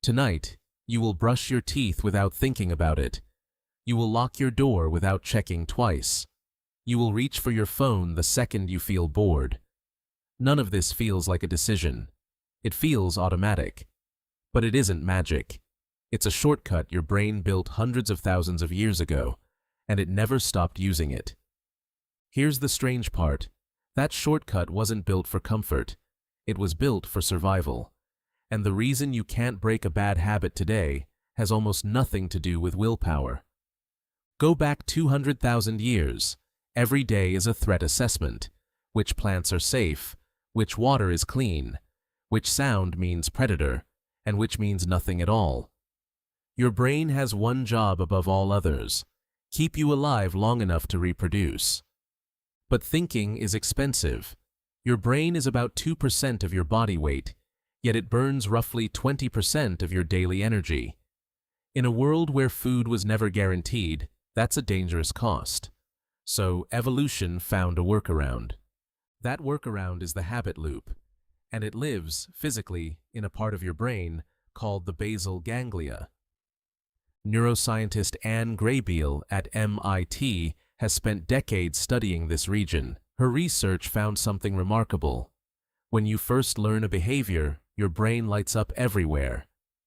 Tonight, you will brush your teeth without thinking about it. You will lock your door without checking twice. You will reach for your phone the second you feel bored. None of this feels like a decision. It feels automatic. But it isn't magic. It's a shortcut your brain built hundreds of thousands of years ago, and it never stopped using it. Here's the strange part. That shortcut wasn't built for comfort. It was built for survival. And the reason you can't break a bad habit today has almost nothing to do with willpower. Go back 200,000 years. Every day is a threat assessment. Which plants are safe, which water is clean, which sound means predator, and which means nothing at all. Your brain has one job above all others: keep you alive long enough to reproduce. But thinking is expensive. Your brain is about 2% of your body weight, yet it burns roughly 20% of your daily energy. In a world where food was never guaranteed, that's a dangerous cost. So evolution found a workaround. That workaround is the habit loop, and it lives, physically, in a part of your brain called the basal ganglia. Neuroscientist Anne Graybiel at MIT has spent decades studying this region. Her research found something remarkable. When you first learn a behavior, your brain lights up everywhere.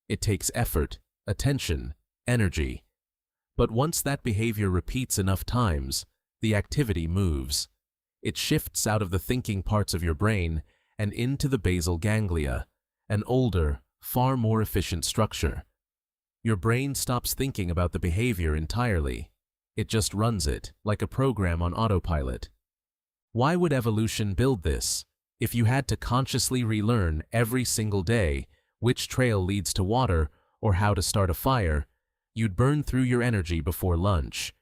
It takes effort, attention, energy. But once that behavior repeats enough times, the activity moves. It shifts out of the thinking parts of your brain and into the basal ganglia, an older, far more efficient structure. Your brain stops thinking about the behavior entirely. It just runs it, like a program on autopilot. Why would evolution build this? If you had to consciously relearn every single day which trail leads to water or how to start a fire, you'd burn through your energy before lunch.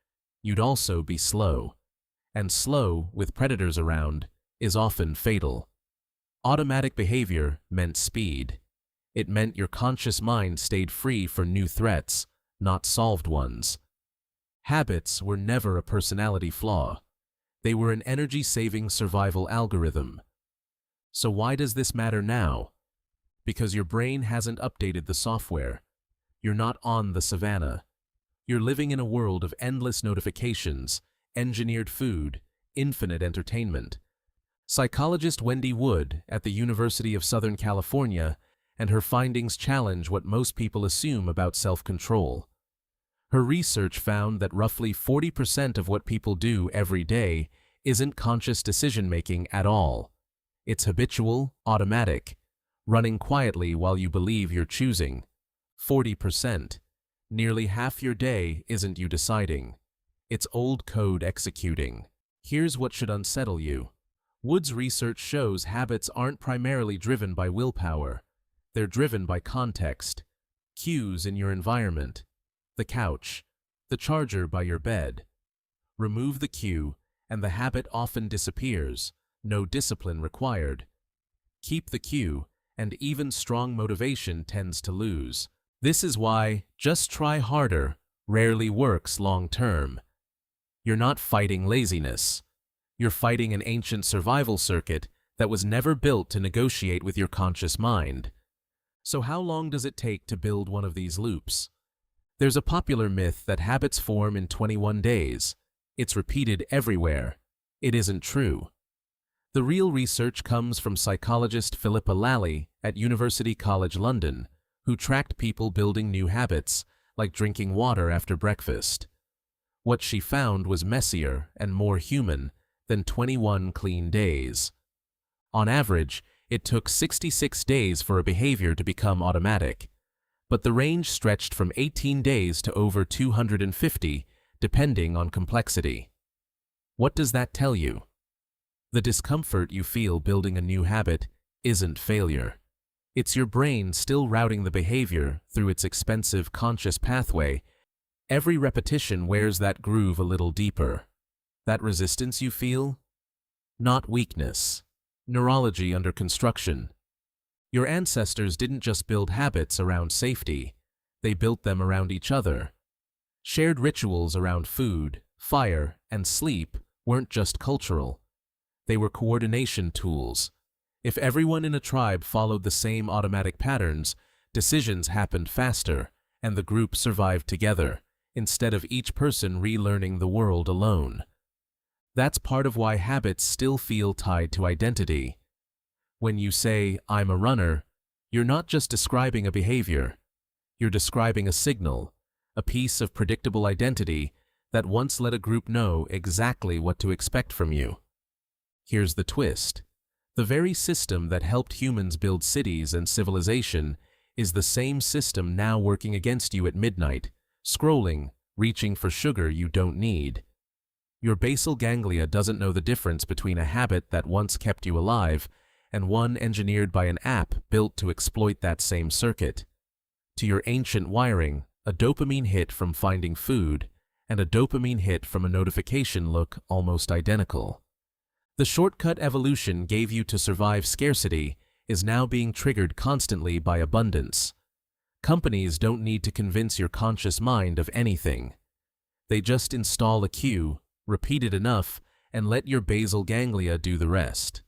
You'd also be slow. And slow, with predators around, is often fatal. Automatic behavior meant speed. It meant your conscious mind stayed free for new threats, not solved ones. Habits were never a personality flaw. They were an energy-saving survival algorithm. So why does this matter now? Because your brain hasn't updated the software. You're not on the savannah. You're living in a world of endless notifications, engineered food, infinite entertainment. Psychologist Wendy Wood at the University of Southern California and her findings challenge what most people assume about self-control. Her research found that roughly 40% of what people do every day isn't conscious decision-making at all. It's habitual, automatic, running quietly while you believe you're choosing. 40%. Nearly half your day isn't you deciding. It's old code executing. Here's what should unsettle you. Wood's research shows habits aren't primarily driven by willpower. They're driven by context, cues in your environment, the couch, the charger by your bed. Remove the cue, and the habit often disappears, no discipline required. Keep the cue, and even strong motivation tends to lose. This is why just try harder rarely works long-term. You're not fighting laziness. You're fighting an ancient survival circuit that was never built to negotiate with your conscious mind. So how long does it take to build one of these loops? There's a popular myth that habits form in 21 days. It's repeated everywhere. It isn't true. The real research comes from psychologist Philippa Lally at University College London, who tracked people building new habits, like drinking water after breakfast. What she found was messier and more human than 21 clean days. On average, it took 66 days for a behavior to become automatic, but the range stretched from 18 days to over 250, depending on complexity. What does that tell you? The discomfort you feel building a new habit isn't failure. It's your brain still routing the behavior through its expensive conscious pathway. Every repetition wears that groove a little deeper. That resistance you feel? Not weakness. Neurology under construction. Your ancestors didn't just build habits around safety. They built them around each other. Shared rituals around food, fire, and sleep weren't just cultural. They were coordination tools. If everyone in a tribe followed the same automatic patterns, Decisions happened faster, and the group survived together, instead of each person relearning the world alone. That's part of why habits still feel tied to identity. When you say, "I'm a runner," you're not just describing a behavior. You're describing a signal, a piece of predictable identity that once let a group know exactly what to expect from you. Here's the twist. The very system that helped humans build cities and civilization is the same system now working against you at midnight, scrolling, reaching for sugar you don't need. Your basal ganglia doesn't know the difference between a habit that once kept you alive and one engineered by an app built to exploit that same circuit. To your ancient wiring, a dopamine hit from finding food and a dopamine hit from a notification look almost identical. The shortcut evolution gave you to survive scarcity is now being triggered constantly by abundance. Companies don't need to convince your conscious mind of anything. They just install a cue, repeat it enough, and let your basal ganglia do the rest.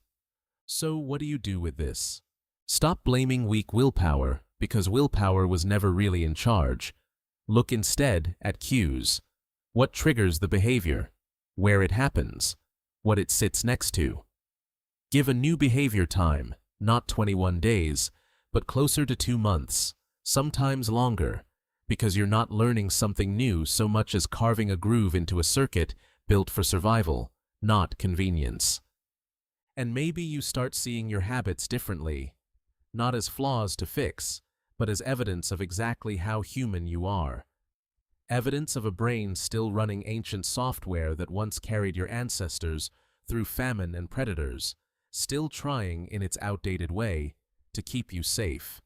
So what do you do with this? Stop blaming weak willpower, because willpower was never really in charge. Look instead at cues. What triggers the behavior? Where it happens? What it sits next to? Give a new behavior time, not 21 days, but closer to 2 months, sometimes longer, because you're not learning something new so much as carving a groove into a circuit built for survival, not convenience. And maybe you start seeing your habits differently, not as flaws to fix, but as evidence of exactly how human you are. Evidence of a brain still running ancient software that once carried your ancestors through famine and predators, still trying in its outdated way to keep you safe.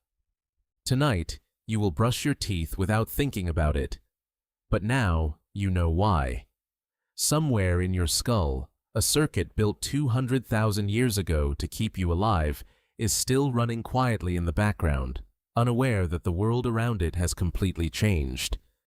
Tonight, you will brush your teeth without thinking about it. But now, you know why. Somewhere in your skull, a circuit built 200,000 years ago to keep you alive is still running quietly in the background, unaware that the world around it has completely changed.